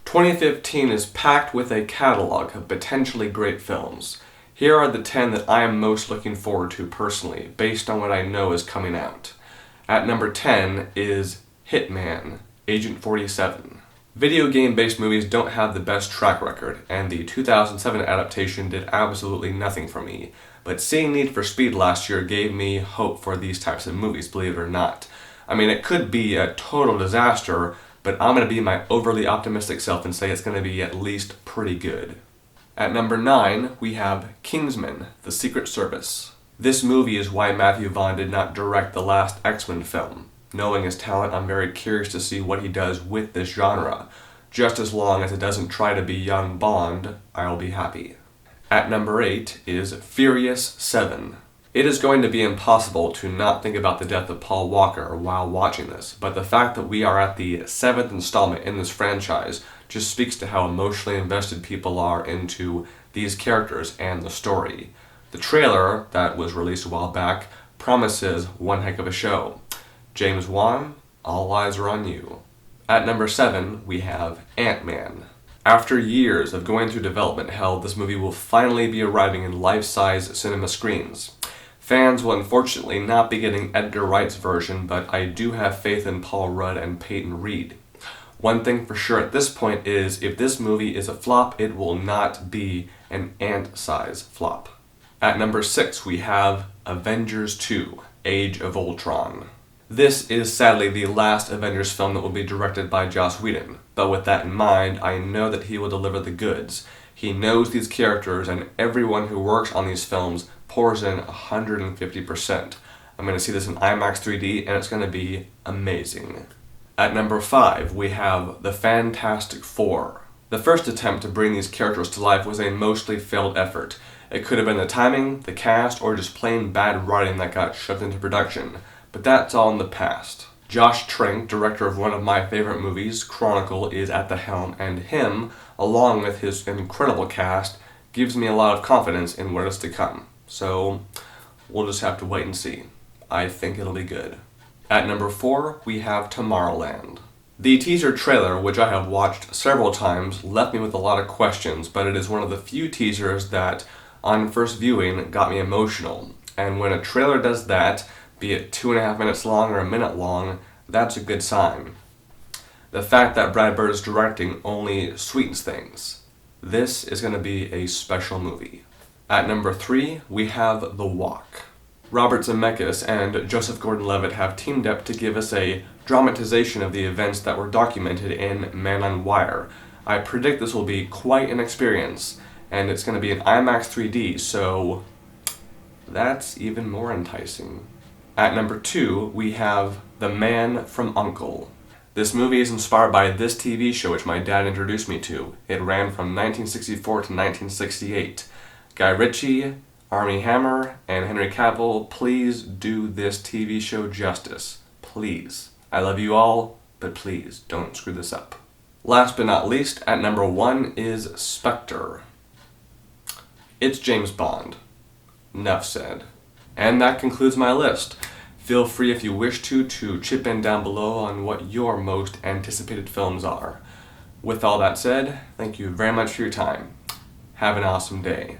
2015 is packed with a catalog of potentially great films. Here are the 10 that I am most looking forward to personally, based on what I know is coming out. At number 10 is Hitman, Agent 47. Video game-based movies don't have the best track record, and the 2007 adaptation did absolutely nothing for me. But seeing Need for Speed last year gave me hope for these types of movies, believe it or not. I mean, it could be a total disaster, but I'm going to be my overly optimistic self and say it's going to be at least pretty good. At number 9, we have Kingsman: The Secret Service. This movie is why Matthew Vaughn did not direct the last X-Men film. Knowing his talent, I'm very curious to see what he does with this genre. Just as long as it doesn't try to be young Bond, I'll be happy. At number 8 is Furious 7. It is going to be impossible to not think about the death of Paul Walker while watching this, but the fact that we are at the 7th installment in this franchise just speaks to how emotionally invested people are into these characters and the story. The trailer that was released a while back promises one heck of a show. James Wan, all eyes are on you. At number 7, we have Ant-Man. After years of going through development hell, this movie will finally be arriving in life-size cinema screens. Fans will unfortunately not be getting Edgar Wright's version, but I do have faith in Paul Rudd and Peyton Reed. One thing for sure at this point is, if this movie is a flop, it will not be an ant-size flop. At number 6, we have Avengers 2, Age of Ultron. This is sadly the last Avengers film that will be directed by Joss Whedon, but with that in mind, I know that he will deliver the goods. He knows these characters, and everyone who works on these films pours in 150%. I'm going to see this in IMAX 3D, and it's going to be amazing. At number 5, we have The Fantastic Four. The first attempt to bring these characters to life was a mostly failed effort. It could have been the timing, the cast, or just plain bad writing that got shoved into production. But that's all in the past. Josh Trank, director of one of my favorite movies, Chronicle, is at the helm, and him, along with his incredible cast, gives me a lot of confidence in what is to come. So, we'll just have to wait and see. I think it'll be good. At number 4, we have Tomorrowland. The teaser trailer, which I have watched several times, left me with a lot of questions, but it is one of the few teasers that, on first viewing, got me emotional. And when a trailer does that, be it 2.5 minutes long or a minute long, that's a good sign. The fact that Brad Bird is directing only sweetens things. This is going to be a special movie. At number 3, we have The Walk. Robert Zemeckis and Joseph Gordon-Levitt have teamed up to give us a dramatization of the events that were documented in Man on Wire. I predict this will be quite an experience, and it's going to be in IMAX 3D, so that's even more enticing. At number 2, we have The Man from U.N.C.L.E. This movie is inspired by this TV show which my dad introduced me to. It ran from 1964 to 1968. Guy Ritchie, Armie Hammer, and Henry Cavill, please do this TV show justice. Please. I love you all, but please don't screw this up. Last but not least, at number 1 is Spectre. It's James Bond. Enough said. And that concludes my list. Feel free if you wish to chip in down below on what your most anticipated films are. With all that said, thank you very much for your time. Have an awesome day.